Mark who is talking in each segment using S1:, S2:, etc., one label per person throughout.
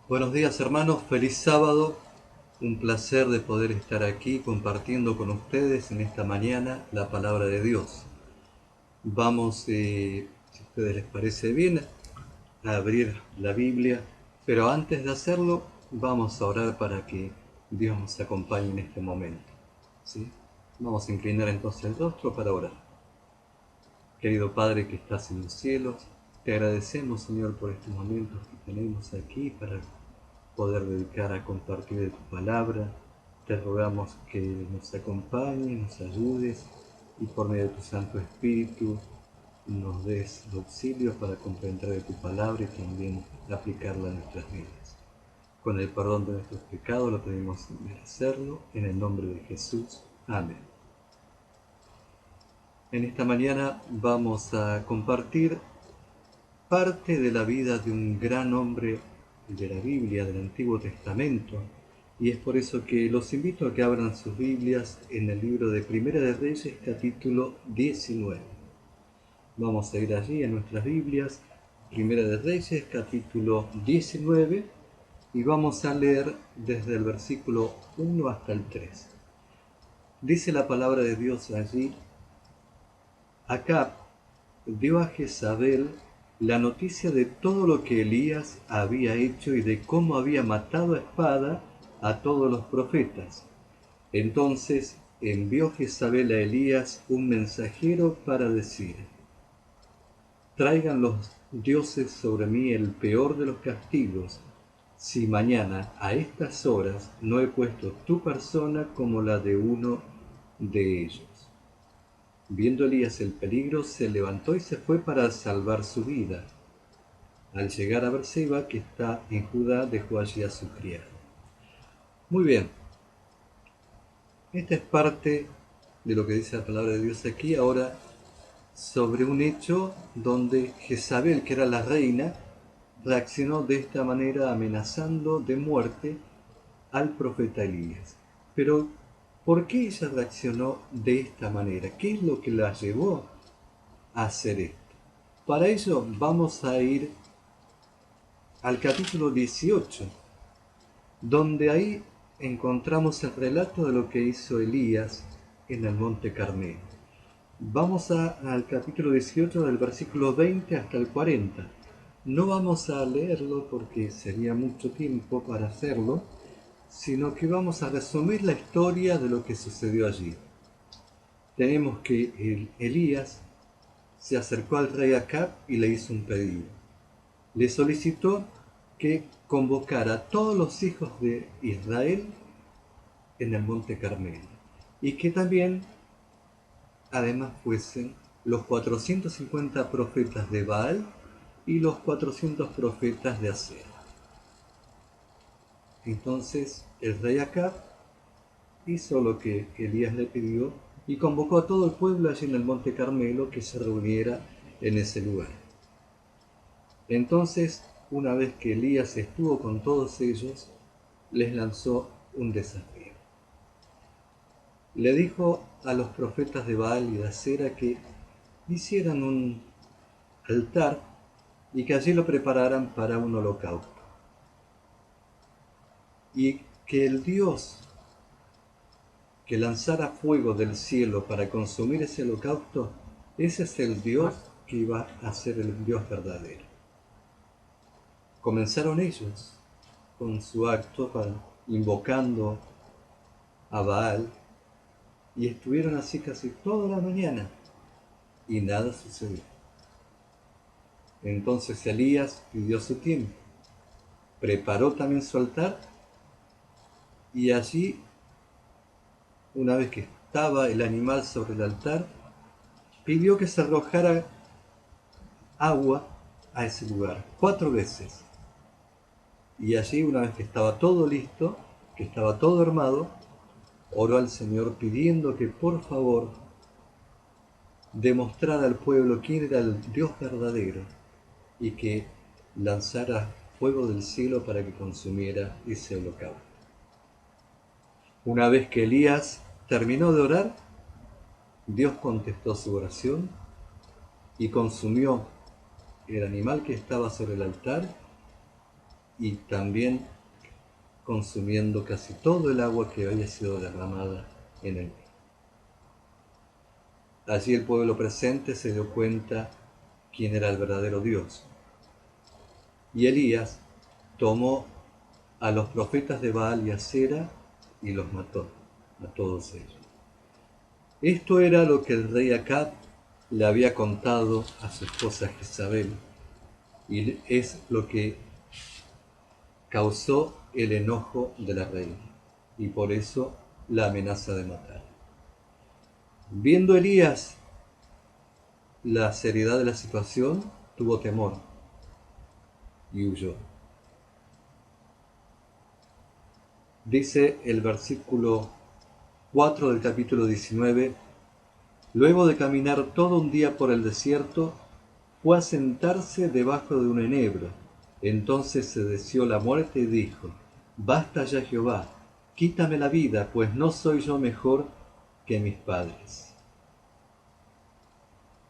S1: Buenos días hermanos, feliz sábado, un placer de poder estar aquí compartiendo con ustedes en esta mañana la palabra de Dios. Vamos, si a ustedes les parece bien, a abrir la Biblia, pero antes de hacerlo vamos a orar para que Dios nos acompañe en este momento. ¿Sí? Vamos a inclinar entonces el rostro para orar. Querido Padre que estás en los cielos, te agradecemos Señor por estos momentos que tenemos aquí para poder dedicar a compartir de tu palabra. Te rogamos que nos acompañes, nos ayudes y por medio de tu Santo Espíritu nos des el auxilio para comprender de tu palabra y también aplicarla en nuestras vidas. Con el perdón de nuestros pecados lo pedimos merecerlo, en el nombre de Jesús. Amén. En esta mañana vamos a compartir parte de la vida de un gran hombre de la Biblia, del Antiguo Testamento, y es por eso que los invito a que abran sus Biblias en el libro de Primera de Reyes, capítulo 19. Vamos a ir allí en nuestras Biblias, Primera de Reyes, capítulo 19, y vamos a leer desde el versículo 1 hasta el 3. Dice la palabra de Dios allí: Acab dio a Jezabel la noticia de todo lo que Elías había hecho y de cómo había matado a espada a todos los profetas. Entonces envió Jezabel a Elías un mensajero para decir: Traigan los dioses sobre mí el peor de los castigos, si mañana a estas horas no he puesto tu persona como la de uno de ellos. Viendo Elías el peligro, se levantó y se fue para salvar su vida. Al llegar a Berseba, que está en Judá, dejó allí a su criado. Muy bien, esta es parte de lo que dice la palabra de Dios aquí, ahora sobre un hecho donde Jezabel, que era la reina, reaccionó de esta manera amenazando de muerte al profeta Elías. Pero, ¿por qué ella reaccionó de esta manera? ¿Qué es lo que la llevó a hacer esto? Para ello vamos a ir al capítulo 18, donde ahí encontramos el relato de lo que hizo Elías en el monte Carmelo. Vamos al capítulo 18 del versículo 20 hasta el 40. No vamos a leerlo porque sería mucho tiempo para hacerlo, sino que vamos a resumir la historia de lo que sucedió allí. Tenemos que Elías se acercó al rey Acab y le hizo un pedido. Le solicitó que convocara a todos los hijos de Israel en el monte Carmelo y que también además fuesen los 450 profetas de Baal y los 400 profetas de Acera. Entonces el rey Acab hizo lo que Elías le pidió y convocó a todo el pueblo allí en el monte Carmelo que se reuniera en ese lugar. Entonces, una vez que Elías estuvo con todos ellos, les lanzó un desafío. Le dijo a los profetas de Baal y de Acera que hicieran un altar y que allí lo prepararan para un holocausto. Y que el Dios que lanzara fuego del cielo para consumir ese holocausto, ese es el Dios que iba a ser el Dios verdadero. Comenzaron ellos con su acto invocando a Baal y estuvieron así casi toda la mañana y nada sucedió. Entonces Elías pidió su tiempo, preparó también su altar y allí, una vez que estaba el animal sobre el altar, pidió que se arrojara agua a ese lugar 4 veces. Y allí, una vez que estaba todo listo, que estaba todo armado, oró al Señor pidiendo que por favor demostrara al pueblo quién era el Dios verdadero y que lanzara fuego del cielo para que consumiera ese holocausto. Una vez que Elías terminó de orar, Dios contestó su oración y consumió el animal que estaba sobre el altar y también consumiendo casi todo el agua que había sido derramada en el río. Allí el pueblo presente se dio cuenta quién era el verdadero Dios. Y Elías tomó a los profetas de Baal y Asera y los mató, a todos ellos. Esto era lo que el rey Acab le había contado a su esposa Jezabel, y es lo que causó el enojo de la reina, y por eso la amenaza de matar. Viendo Elías la seriedad de la situación, tuvo temor y huyó. Dice el versículo 4 del capítulo 19, luego de caminar todo un día por el desierto, fue a sentarse debajo de un enebro. Entonces se deseó la muerte y dijo, basta ya Jehová, quítame la vida, pues no soy yo mejor que mis padres.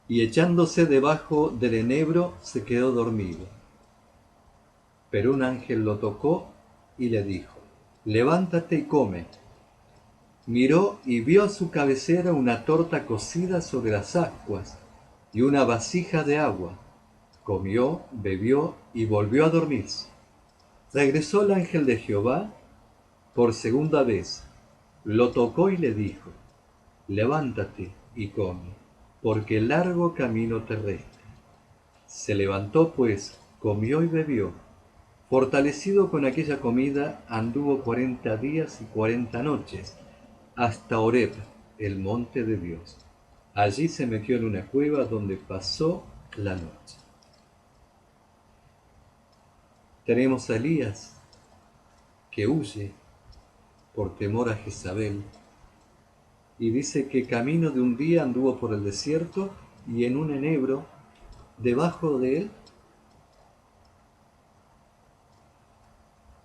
S1: Y echándose debajo del enebro se quedó dormido. Pero un ángel lo tocó y le dijo, levántate y come. Miró y vio a su cabecera una torta cocida sobre las ascuas y una vasija de agua. Comió, bebió y volvió a dormirse. Regresó el ángel de Jehová por segunda vez, lo tocó y le dijo, levántate y come, porque largo camino te resta. Se levantó pues, comió y bebió. Fortalecido con aquella comida, anduvo 40 días y 40 noches, hasta Horeb, el monte de Dios. Allí se metió en una cueva donde pasó la noche. Tenemos a Elías, que huye por temor a Jezabel, y dice que camino de un día anduvo por el desierto y en un enebro, debajo de él,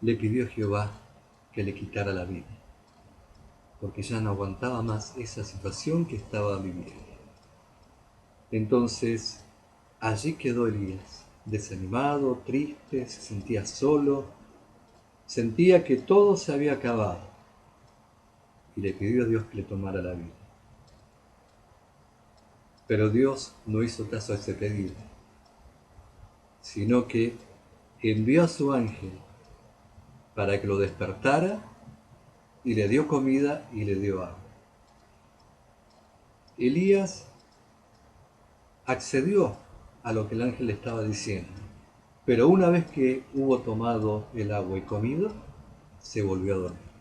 S1: le pidió a Jehová que le quitara la vida, porque ya no aguantaba más esa situación que estaba viviendo. Entonces, allí quedó Elías, desanimado, triste, se sentía solo, sentía que todo se había acabado, y le pidió a Dios que le tomara la vida. Pero Dios no hizo caso a ese pedido, sino que envió a su ángel para que lo despertara y le dio comida y le dio agua. Elías accedió a lo que el ángel le estaba diciendo, pero una vez que hubo tomado el agua y comido, se volvió a dormir.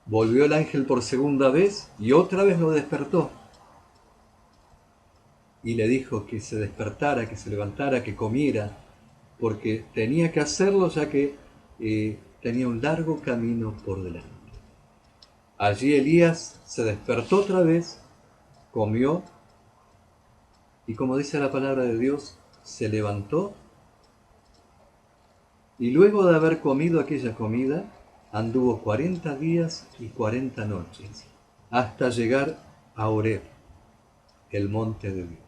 S1: Volvió el ángel por segunda vez y otra vez lo despertó. Y le dijo que se despertara, que se levantara, que comiera, porque tenía que hacerlo ya que tenía un largo camino por delante. Allí Elías se despertó otra vez, comió, y como dice la palabra de Dios, se levantó, y luego de haber comido aquella comida, anduvo 40 días y 40 noches, hasta llegar a Horeb, el monte de Dios.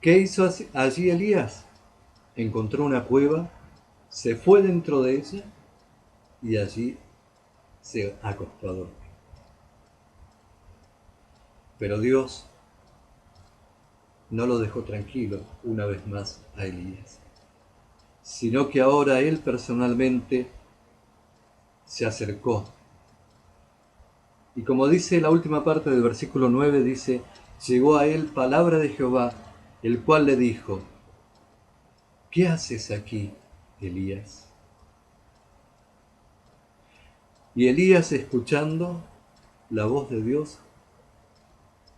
S1: ¿Qué hizo allí Elías? Encontró una cueva, se fue dentro de ella y allí se acostó a dormir. Pero Dios no lo dejó tranquilo una vez más a Elías, sino que ahora él personalmente se acercó. Y como dice la última parte del versículo 9, dice, llegó a él palabra de Jehová, el cual le dijo, ¿qué haces aquí, Elías? Y Elías, escuchando la voz de Dios,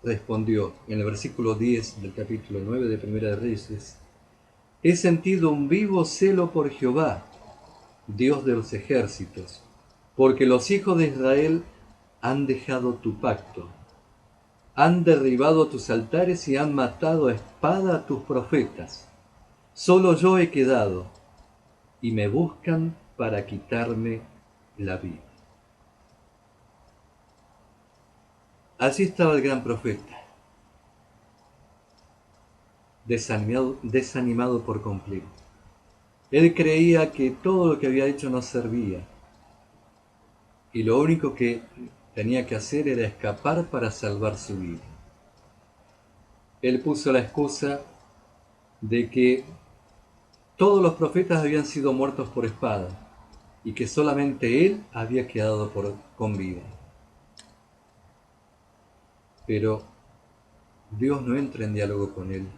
S1: respondió en el versículo 10 del capítulo 9 de Primera de Reyes, he sentido un vivo celo por Jehová, Dios de los ejércitos, porque los hijos de Israel han dejado tu pacto, han derribado tus altares y han matado a espada a tus profetas. Solo yo he quedado, y me buscan para quitarme la vida. Allí estaba el gran profeta, desanimado por completo. Él creía que todo lo que había hecho no servía y lo único que tenía que hacer era escapar para salvar su vida. Él puso la excusa de que todos los profetas habían sido muertos por espada y que solamente él había quedado con vida. Pero Dios no entra en diálogo con él.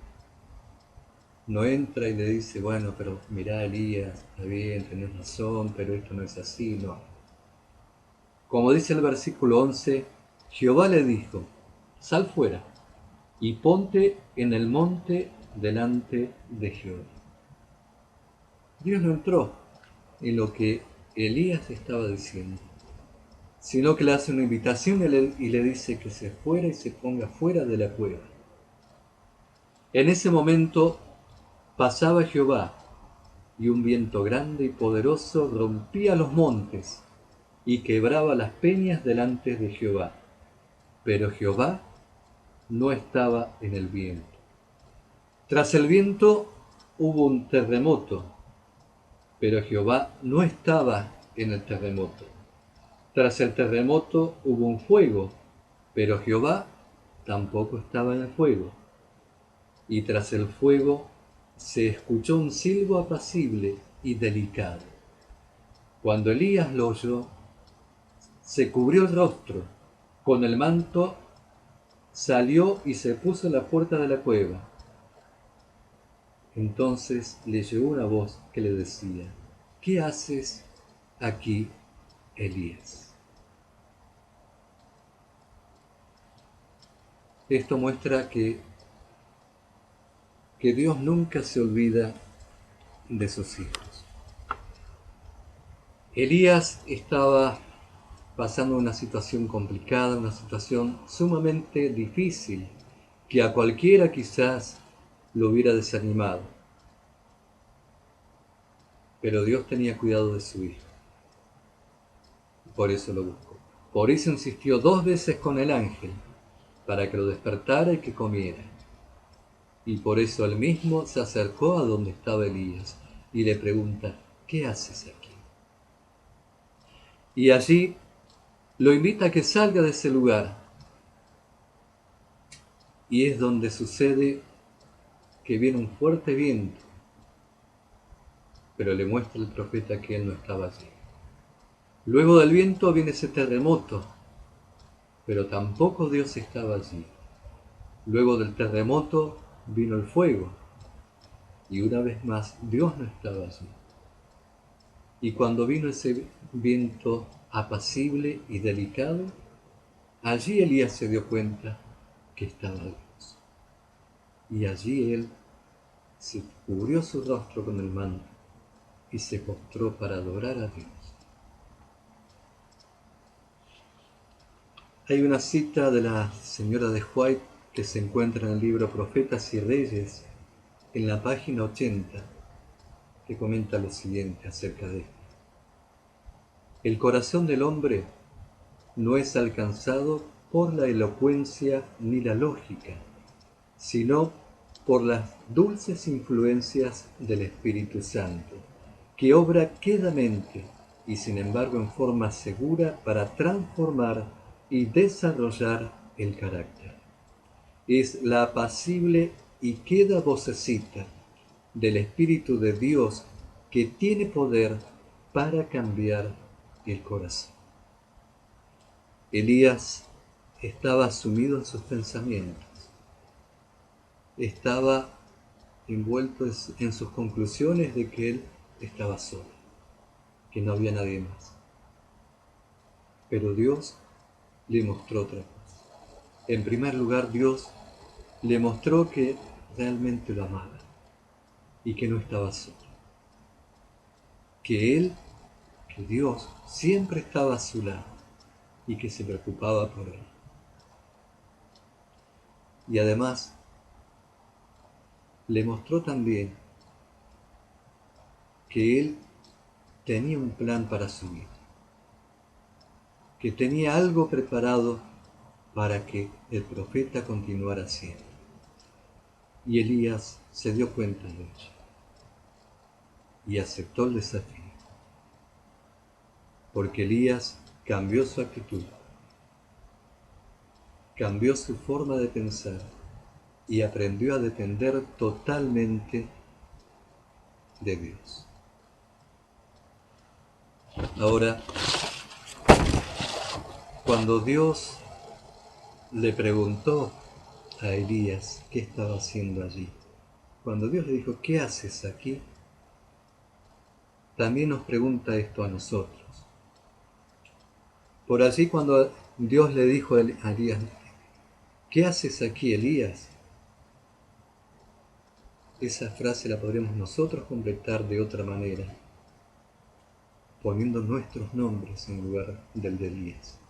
S1: No entra y le dice, bueno, pero mirá, Elías, está bien, tenés razón, pero esto no es así, no. Como dice el versículo 11, Jehová le dijo, sal fuera y ponte en el monte delante de Jehová. Dios no entró en lo que Elías estaba diciendo, sino que le hace una invitación y le dice que se fuera y se ponga fuera de la cueva. En ese momento pasaba Jehová, y un viento grande y poderoso rompía los montes y quebraba las peñas delante de Jehová. Pero Jehová no estaba en el viento. Tras el viento hubo un terremoto, pero Jehová no estaba en el terremoto. Tras el terremoto hubo un fuego, pero Jehová tampoco estaba en el fuego. Y tras el fuego se escuchó un silbo apacible y delicado. Cuando Elías lo oyó, se cubrió el rostro con el manto, salió y se puso a la puerta de la cueva. Entonces le llegó una voz que le decía, ¿qué haces aquí, Elías? Esto muestra que Dios nunca se olvida de sus hijos. Elías estaba pasando una situación complicada, una situación sumamente difícil, que a cualquiera quizás lo hubiera desanimado. Pero Dios tenía cuidado de su hijo. Por eso lo buscó. Por eso insistió 2 veces con el ángel, para que lo despertara y que comiera. Y por eso él mismo se acercó a donde estaba Elías y le pregunta, ¿qué haces aquí? Y allí lo invita a que salga de ese lugar. Y es donde sucede que viene un fuerte viento, pero le muestra el profeta que él no estaba allí. Luego del viento viene ese terremoto, pero tampoco Dios estaba allí. Luego del terremoto vino el fuego, y una vez más Dios no estaba allí. Y cuando vino ese viento apacible y delicado, allí Elías se dio cuenta que estaba Dios. Y allí él se cubrió su rostro con el manto y se postró para adorar a Dios. Hay una cita de la señora de White que se encuentra en el libro Profetas y Reyes, en la página 80, que comenta lo siguiente acerca de esto. El corazón del hombre no es alcanzado por la elocuencia ni la lógica, sino por las dulces influencias del Espíritu Santo, que obra quedamente y sin embargo en forma segura para transformar y desarrollar el carácter. Es la apacible y queda vocecita del Espíritu de Dios que tiene poder para cambiar el corazón. Elías estaba sumido en sus pensamientos, estaba envuelto en sus conclusiones de que él estaba solo, que no había nadie más. Pero Dios le mostró otra cosa. En primer lugar, Dios le mostró que realmente lo amaba y que no estaba solo. Que Dios siempre estaba a su lado y que se preocupaba por él. Y además, le mostró también que él tenía un plan para su vida, que tenía algo preparado para que el profeta continuara siendo. Y Elías se dio cuenta de ello. y aceptó el desafío, porque Elías cambió su actitud, cambió su forma de pensar y aprendió a depender totalmente de Dios. Ahora, cuando Dios le preguntó a Elías qué estaba haciendo allí, cuando Dios le dijo, ¿qué haces aquí?, también nos pregunta esto a nosotros. Por allí cuando Dios le dijo a Elías, ¿qué haces aquí, Elías?, esa frase la podremos nosotros completar de otra manera, poniendo nuestros nombres en lugar del de Elías.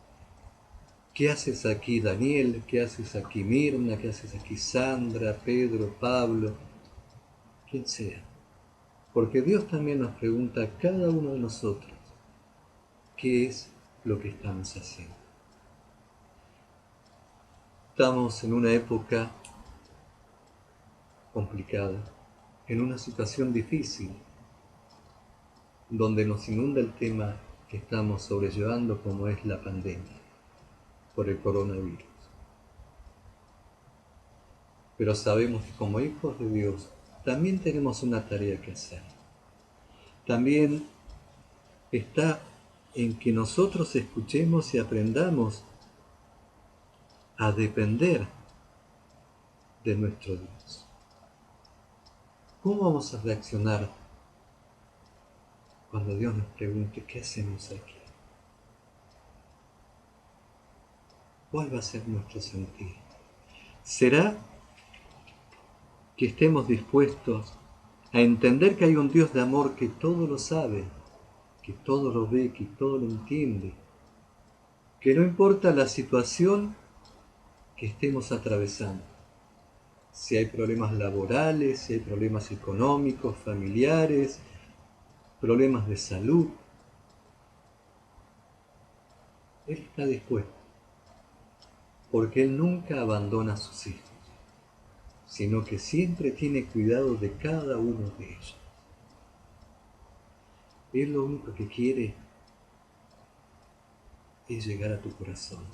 S1: ¿Qué haces aquí, Daniel? ¿Qué haces aquí, Mirna? ¿Qué haces aquí, Sandra, Pedro, Pablo? Quien sea. Porque Dios también nos pregunta a cada uno de nosotros, ¿qué es lo que estamos haciendo? Estamos en una época complicada, en una situación difícil, donde nos inunda el tema que estamos sobrellevando, como es la pandemia por el coronavirus. Pero sabemos que como hijos de Dios también tenemos una tarea que hacer. También está en que nosotros escuchemos y aprendamos a depender de nuestro Dios. ¿Cómo vamos a reaccionar cuando Dios nos pregunte qué hacemos aquí? ¿Cuál va a ser nuestro sentir? ¿Será que estemos dispuestos a entender que hay un Dios de amor que todo lo sabe, que todo lo ve, que todo lo entiende, que no importa la situación que estemos atravesando, si hay problemas laborales, si hay problemas económicos, familiares, problemas de salud, Él está dispuesto, porque Él nunca abandona a sus hijos, sino que siempre tiene cuidado de cada uno de ellos. Él lo único que quiere es llegar a tu corazón.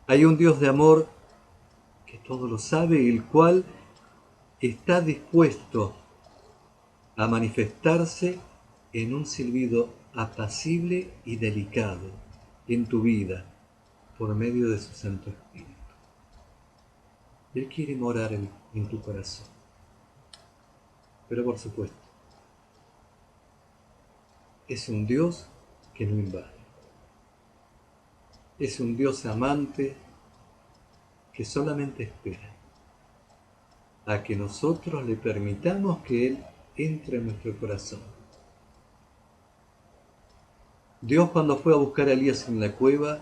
S1: Hay un Dios de amor que todo lo sabe, el cual está dispuesto a manifestarse en un silbido apacible y delicado en tu vida por medio de su Santo Espíritu. Él quiere morar en tu corazón. Pero por supuesto, es un Dios que no invade. Es un Dios amante que solamente espera a que nosotros le permitamos que Él entre en nuestro corazón. Dios, cuando fue a buscar a Elías en la cueva,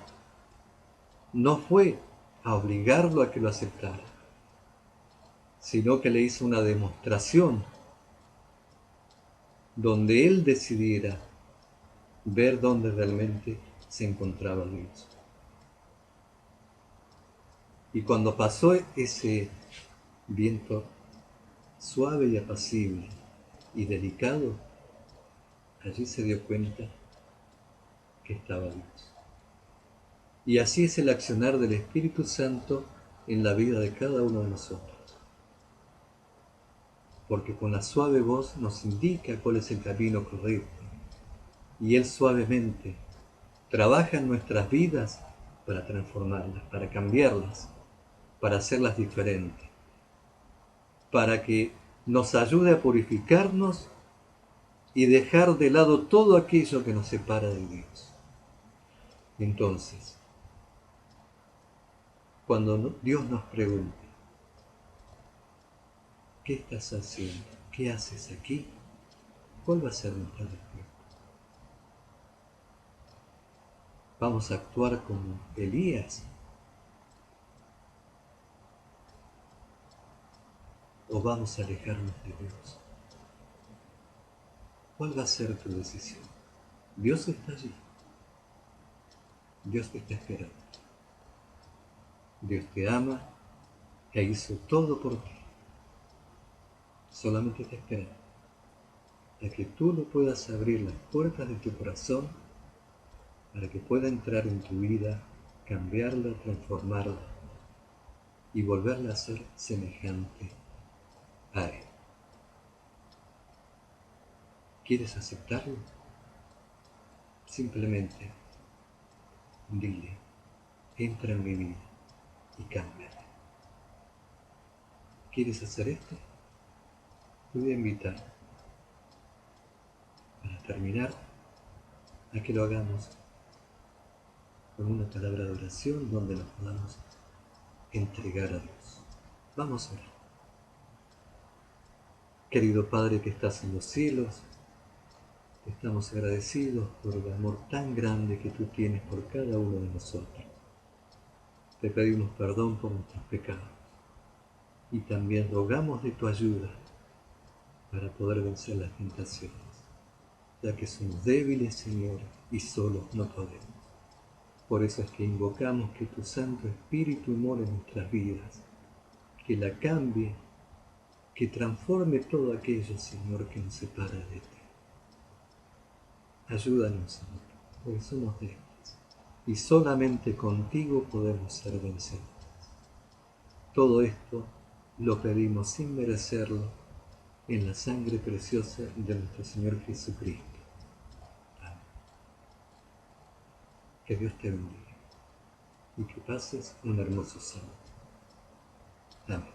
S1: no fue a obligarlo a que lo aceptara, sino que le hizo una demostración donde él decidiera ver dónde realmente se encontraba Dios. Y cuando pasó ese viento suave y apacible y delicado, allí se dio cuenta que estaba Dios. Y así es el accionar del Espíritu Santo en la vida de cada uno de nosotros. Porque con la suave voz nos indica cuál es el camino correcto. Y Él suavemente trabaja en nuestras vidas para transformarlas, para cambiarlas, para hacerlas diferentes, para que nos ayude a purificarnos y dejar de lado todo aquello que nos separa de Dios. Entonces, cuando Dios nos pregunte, ¿qué estás haciendo? ¿Qué haces aquí? ¿Cuál va a ser nuestra respuesta? ¿Vamos a actuar como Elías? ¿O vamos a alejarnos de Dios? ¿Cuál va a ser tu decisión? Dios está allí. Dios te está esperando. Dios te ama e hizo todo por ti. Solamente te espera a que tú lo puedas abrir las puertas de tu corazón para que pueda entrar en tu vida, cambiarla, transformarla y volverla a ser semejante a Él. ¿Quieres aceptarlo? Simplemente dile, entra en mi vida y cámbiame. ¿Quieres hacer esto? Te voy a invitar, para terminar, a que lo hagamos con una palabra de oración donde nos podamos entregar a Dios. Vamos a orar. Querido Padre que estás en los cielos, estamos agradecidos por el amor tan grande que tú tienes por cada uno de nosotros. Te pedimos perdón por nuestros pecados y también rogamos de tu ayuda para poder vencer las tentaciones, ya que somos débiles, Señor, y solos no podemos. Por eso es que invocamos que tu Santo Espíritu more en nuestras vidas, que la cambie, que transforme todo aquello, Señor, que nos separa de ti. Ayúdanos, Señor, porque somos débiles y solamente contigo podemos ser vencedores. Todo esto lo pedimos sin merecerlo en la sangre preciosa de nuestro Señor Jesucristo. Amén. Que Dios te bendiga y que pases un hermoso sábado. Amén.